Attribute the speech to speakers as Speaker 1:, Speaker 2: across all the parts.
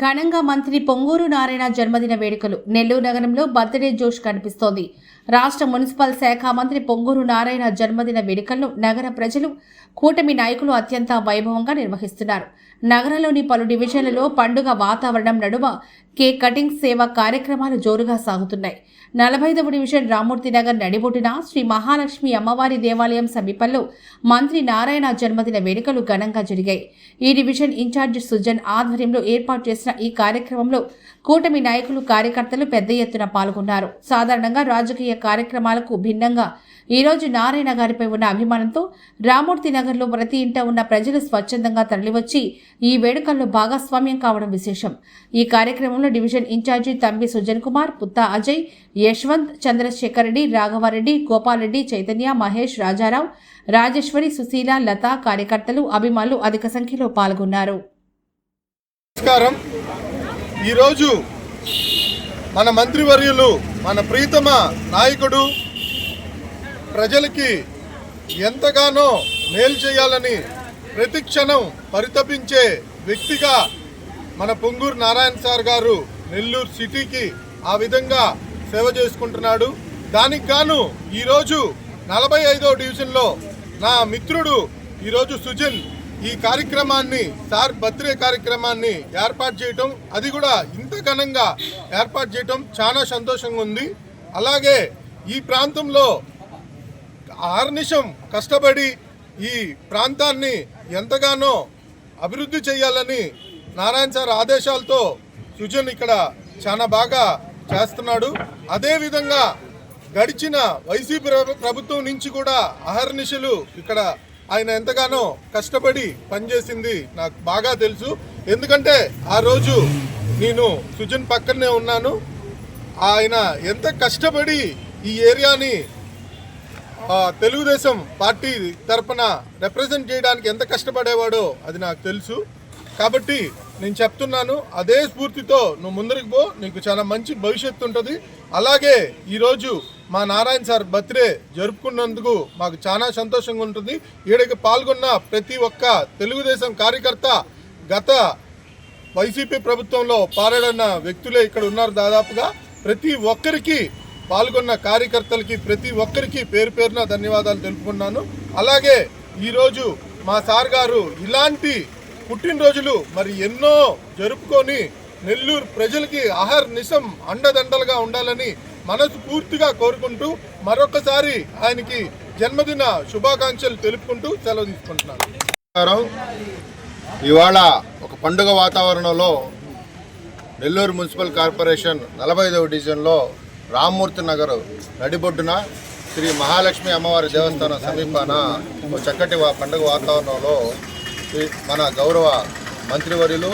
Speaker 1: ఘనంగా మంత్రి పొంగూరు నారాయణ జన్మదిన వేడుకలు. నెల్లూరు నగరంలో బర్త్డే జోష్ కనిపిస్తోంది. రాష్ట్ర మున్సిపల్ శాఖ మంత్రి పొంగూరు నారాయణ జన్మదిన వేడుకలను నగర ప్రజలు, కూటమి నాయకులు అత్యంత వైభవంగా నిర్వహిస్తున్నారు. నగరంలోని పలు డివిజన్లలో పండుగ వాతావరణం నడుమ కేక్ కటింగ్ సేవా కార్యక్రమాలు జోరుగా సాగుతున్నాయి. 45వ డివిజన్ రామ్మూర్తి నగర్ నడిబొడ్డున శ్రీ మహాలక్ష్మి అమ్మవారి దేవాలయం సమీపంలో మంత్రి నారాయణ జన్మదిన వేడుకలు ఘనంగా జరిగాయి. ఈ డివిజన్ ఇన్ఛార్జి సుజన్ ఆధ్వర్యంలో ఏర్పాటు చేసిన ఈ కార్యక్రమంలో కూటమి నాయకులు, కార్యకర్తలు పెద్ద ఎత్తున పాల్గొన్నారు. సాధారణంగా రాజకీయ కార్యక్రమాలకు భిన్నంగా ఈరోజు నారాయణ గారిపై ఉన్న అభిమానంతో రామ్మూర్తి నగర్లో ప్రతి ఇంట ఉన్న ప్రజలు స్వచ్ఛందంగా తరలివచ్చి ఈ వేడుకల్లో భాగస్వామ్యం కావడం విశేషం. ఈ కార్యక్రమంలో డివిజన్ ఇన్ఛార్జి తంబి సుజన్ కుమార్, పుత్తా అజయ్, యశ్వంత్, చంద్రశేఖర్ రెడ్డి, రాఘవారెడ్డి, గోపాల్ రెడ్డి, చైతన్య, మహేష్, రాజారావు, రాజేశ్వరి, సుశీల, లత, కార్యకర్తలు, అభిమానులు అధిక సంఖ్యలో పాల్గొన్నారు.
Speaker 2: నమస్కారం. ఈరోజు మన మంత్రివర్యులు, మన ప్రీతమ నాయకుడు ప్రజలకి ఎంతగానో మేలు చేయాలని ప్రతి క్షణం పరితపించే వ్యక్తిగా మన పొంగూరు నారాయణ సార్ గారు నెల్లూరు సిటీకి ఆ విధంగా సేవ చేసుకుంటున్నాడు. దానికి గాను ఈరోజు 45వ డివిజన్లో నా మిత్రుడు ఈరోజు సుజన్ ఈ కార్యక్రమాన్ని, సార్ బర్త్డే కార్యక్రమాన్ని ఏర్పాటు చేయటం, అది కూడా ఇంత ఘనంగా ఏర్పాటు చేయటం చాలా సంతోషంగా ఉంది. అలాగే ఈ ప్రాంతంలో ఆర్నిశం కష్టపడి ఈ ప్రాంతాన్ని ఎంతగానో అభివృద్ధి చేయాలని నారాయణ సార్ ఆదేశాలతో సుజన్ ఇక్కడ చాలా బాగా చేస్తున్నాడు. అదేవిధంగా గడిచిన వైసీపీ ప్రభుత్వం నుంచి కూడా అహర్నిశలు ఇక్కడ ఆయన ఎంతగానో కష్టపడి పనిచేసింది నాకు బాగా తెలుసు. ఎందుకంటే ఆ రోజు నేను సుజన్ పక్కనే ఉన్నాను. ఆయన ఎంత కష్టపడి ఈ ఏరియాని తెలుగుదేశం పార్టీ తరఫున రిప్రజెంట్ చేయడానికి ఎంత కష్టపడేవాడో అది నాకు తెలుసు. కాబట్టి నేను చెప్తున్నాను, అదే స్ఫూర్తితో నువ్వు ముందరికి పో, నీకు చాలా మంచి భవిష్యత్తు ఉంటుంది. అలాగే ఈరోజు మా నారాయణ సార్ బర్త్డే జరుపుకున్నందుకు మాకు చాలా సంతోషంగా ఉంటుంది. ఈడకి పాల్గొన్న ప్రతి ఒక్క తెలుగుదేశం కార్యకర్త, గత వైసీపీ ప్రభుత్వంలో పారాడిన వ్యక్తులే ఇక్కడ ఉన్నారు. దాదాపుగా ప్రతి ఒక్కరికి, పాల్గొన్న కార్యకర్తలకి ప్రతి ఒక్కరికి పేరు పేరున ధన్యవాదాలు తెలుపుకున్నాను. అలాగే ఈరోజు మా సార్ గారు ఇలాంటి పుట్టినరోజులు మరి ఎన్నో జరుపుకొని నెల్లూరు ప్రజలకి అహర్నిశం అండదండలుగా ఉండాలని మనస్ఫూర్తిగా కోరుకుంటూ మరొకసారి ఆయనకి జన్మదిన శుభాకాంక్షలు తెలుపుకుంటూ సెలవు తీసుకుంటున్నాను.
Speaker 3: ఇవాళ ఒక పండుగ వాతావరణంలో నెల్లూరు మున్సిపల్ కార్పొరేషన్ 45వ డివిజన్లో రామ్మూర్తి నగర్ నడిబొడ్డున శ్రీ మహాలక్ష్మి అమ్మవారి దేవస్థానం సమీపాన ఒక చక్కటి పండుగ వాతావరణంలో మన గౌరవ మంత్రివర్యులు,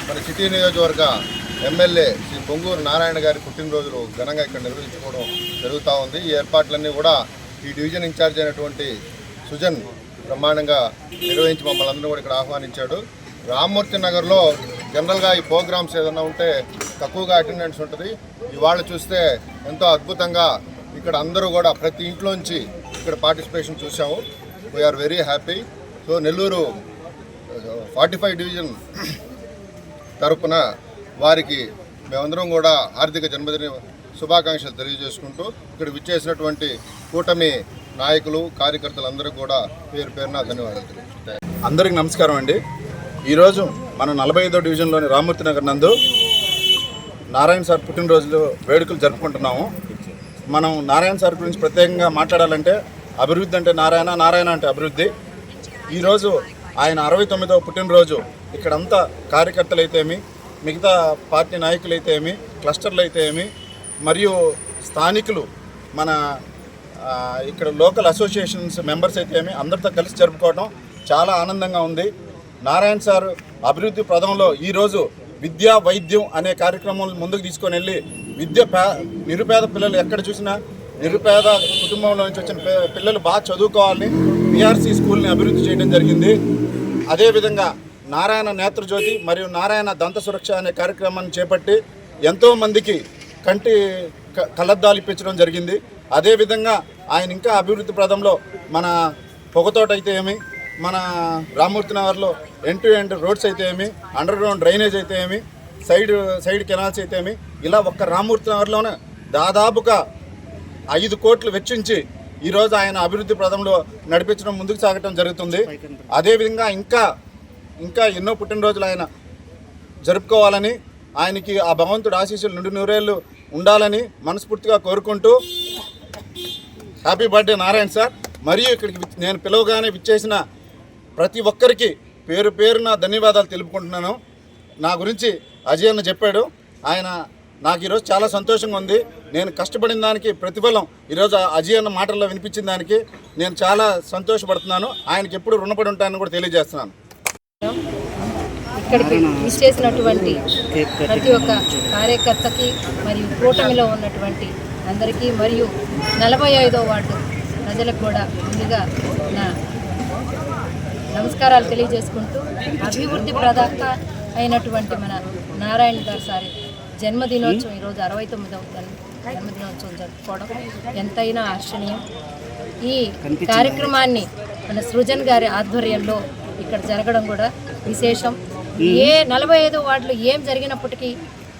Speaker 3: మన సిటీ నియోజకవర్గ ఎమ్మెల్యే శ్రీ పొంగూరు నారాయణ గారి పుట్టినరోజులు ఘనంగా ఇక్కడ నిర్వహించుకోవడం జరుగుతూ ఉంది. ఈ ఏర్పాట్లన్నీ కూడా ఈ డివిజన్ ఇన్ఛార్జ్ అయినటువంటి సుజన్ బ్రహ్మాండంగా నిర్వహించి మమ్మల్ని అందరూ కూడా ఇక్కడ ఆహ్వానించాడు. రామ్మూర్తి నగర్లో జనరల్గా ఈ ప్రోగ్రామ్స్ ఏదైనా ఉంటే తక్కువగా అటెండెన్స్ ఉంటుంది. ఇవాళ చూస్తే ఎంతో అద్భుతంగా ఇక్కడ అందరూ కూడా ప్రతి ఇంట్లోంచి ఇక్కడ పార్టిసిపేషన్ చూసాము. We're very happy. So Nellore 45 division తరపున వారికి మేమందరం కూడా హార్దిక జన్మదిన శుభాకాంక్షలు తెలియజేసుకుంటూ ఇక్కడ విచ్చేసినటువంటి కూటమి నాయకులు, కార్యకర్తలందరూ కూడా పేరు పేరున ధన్యవాదాలు తెలియజేస్తాయి.
Speaker 4: అందరికీ నమస్కారం అండి. ఈరోజు మనం 45వ డివిజన్లోని రామ్మూర్తి నగర్ నందు నారాయణ సార్ పుట్టినరోజులు వేడుకలు జరుపుకుంటున్నాము. మనం నారాయణ సార్ గురించి ప్రత్యేకంగా మాట్లాడాలంటే అభివృద్ధి అంటే నారాయణ, నారాయణ అంటే అభివృద్ధి. ఈరోజు ఆయన 69వ పుట్టినరోజు ఇక్కడంతా కార్యకర్తలు అయితేమి, మిగతా పార్టీ నాయకులు అయితేమి, క్లస్టర్లు అయితేమి, మరియు స్థానికులు, మన ఇక్కడ లోకల్ అసోసియేషన్స్ మెంబర్స్ అయితేమి అందరితో కలిసి జరుపుకోవడం చాలా ఆనందంగా ఉంది. నారాయణ సార్ అభివృద్ధి ప్రదంలో ఈరోజు విద్యా వైద్యం అనే కార్యక్రమం ముందుకు తీసుకొని వెళ్ళి నిరుపేద పిల్లలు ఎక్కడ చూసినా నిరుపేద కుటుంబంలో నుంచి వచ్చిన పిల్లలు బాగా చదువుకోవాలని పిఆర్సీ స్కూల్ని అభివృద్ధి చేయడం జరిగింది. అదేవిధంగా నారాయణ నేత్రజ్యోతి మరియు నారాయణ దంత సురక్ష అనే కార్యక్రమాన్ని చేపట్టి ఎంతోమందికి కంటి కళ్ళద్దాలు ఇప్పించడం జరిగింది. అదేవిధంగా ఆయన ఇంకా అభివృద్ధి ప్రదంలో మన పొగతోట అయితే ఏమి, మన రామ్మూర్తి నగర్లో ఎండ్ టు ఎండ్ రోడ్స్ అయితే ఏమి, అండర్ గ్రౌండ్ డ్రైనేజ్ అయితే ఏమి, సైడ్ కెనాల్స్ అయితేమి, ఇలా ఒక్క రామ్మూర్తి నగర్లోనే దాదాపుగా 5 కోట్లు వెచ్చించి ఈరోజు ఆయన అభివృద్ధి పథంలో నడిపించడం, ముందుకు సాగటం జరుగుతుంది. అదేవిధంగా ఇంకా ఎన్నో పుట్టినరోజులు ఆయన జరుపుకోవాలని, ఆయనకి ఆ భగవంతుడు ఆశీస్సులు 100 ఉండాలని మనస్ఫూర్తిగా కోరుకుంటూ హ్యాపీ బర్త్డే నారాయణ సార్. మరియు ఇక్కడికి నేను పిలవగానే విచ్చేసిన ప్రతి ఒక్కరికి పేరు పేరున ధన్యవాదాలు తెలుపుకుంటున్నాను. నా గురించి అజయ్ అన్న చెప్పాడు. నాకు ఈరోజు చాలా సంతోషంగా ఉంది. నేను కష్టపడిన దానికి ప్రతిఫలం ఈరోజు అజయ్ అన్న మాటల్లో వినిపించిన దానికి నేను చాలా సంతోషపడుతున్నాను. ఆయనకి ఎప్పుడు రుణపడి ఉంటానని కూడా తెలియజేస్తున్నాను.
Speaker 5: ఇక్కడికి విచ్చేసినటువంటి ప్రతి ఒక్క కార్యకర్తకి మరియు కూటమిలో ఉన్నటువంటి అందరికీ మరియు 45వ వార్డు ప్రజలకు కూడా ముందుగా నా నమస్కారాలు తెలియజేసుకుంటూ, అభివృద్ధి ప్రదాత అయినటువంటి మన నారాయణ గారు సారి జన్మదినోత్సవం ఈరోజు 69వ జన్మదినోత్సవం జరుపుకోవడం ఎంతైనా హర్షణీయం. ఈ కార్యక్రమాన్ని మన సృజన్ గారి ఆధ్వర్యంలో ఇక్కడ జరగడం కూడా విశేషం. ఏ 45 వార్డులు ఏం జరిగినప్పటికీ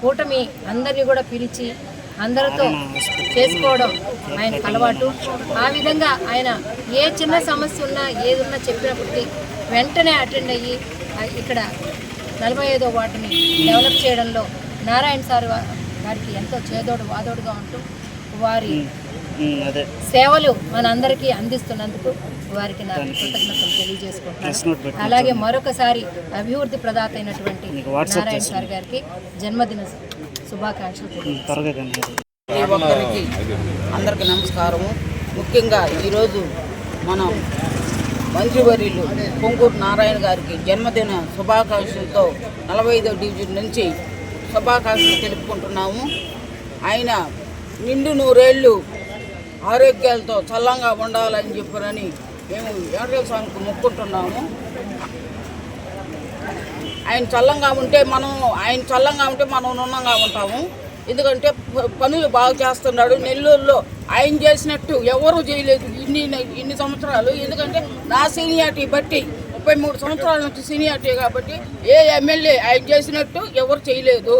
Speaker 5: కూటమి అందరినీ కూడా పిలిచి అందరితో చేసుకోవడం ఆయనకు అలవాటు. ఆ విధంగా ఆయన ఏ చిన్న సమస్య ఉన్నా ఏదున్నా చెప్పినప్పటికీ వెంటనే అటెండ్ అయ్యి ఇక్కడ 45వ వార్డుని డెవలప్ చేయడంలో నారాయణ సార్ గారికి ఎంతో చేదోడు వాదోడుగా ఉంటూ వారి సేవలు మనందరికీ అందిస్తున్నందుకు వారికి నా కృతజ్ఞతలు తెలియజేసుకుంటున్నాను. అలాగే మరొకసారి అభివృద్ధి ప్రదాత అయినటువంటి నారాయణ సార్ గారికి జన్మదిన శుభాకాంక్షలు తెలియజేస్తున్నాను.
Speaker 6: ఒక్కరికి అందరికి నమస్కారము. ముఖ్యంగా ఈరోజు మనం మంత్రివర్యులు పొంగూరు నారాయణ గారికి జన్మదిన శుభాకాంక్షలతో 45వ డివిజన్ నుంచి శుభాకాంక్షలు తెలుపుకుంటున్నాము. ఆయన నిండు 100 ఏళ్ళు ఆరోగ్యాలతో చల్లంగా ఉండాలని చెప్పారని మేము వెంకటేశ్వర స్వామికి మొక్కుంటున్నాము. ఆయన చల్లంగా ఉంటే మనం నున్నంగా ఉంటాము. ఎందుకంటే పనులు బాగా చేస్తున్నాడు. నెల్లూరులో ఆయన చేసినట్టు ఎవరు చేయలేదు ఇన్ని సంవత్సరాలు. ఎందుకంటే నా సీనియారిటీ బట్టి 33 సంవత్సరాల నుంచి సీనియారిటీ కాబట్టి ఏ ఎమ్మెల్యే ఆయన చేసినట్టు ఎవరు చేయలేదు.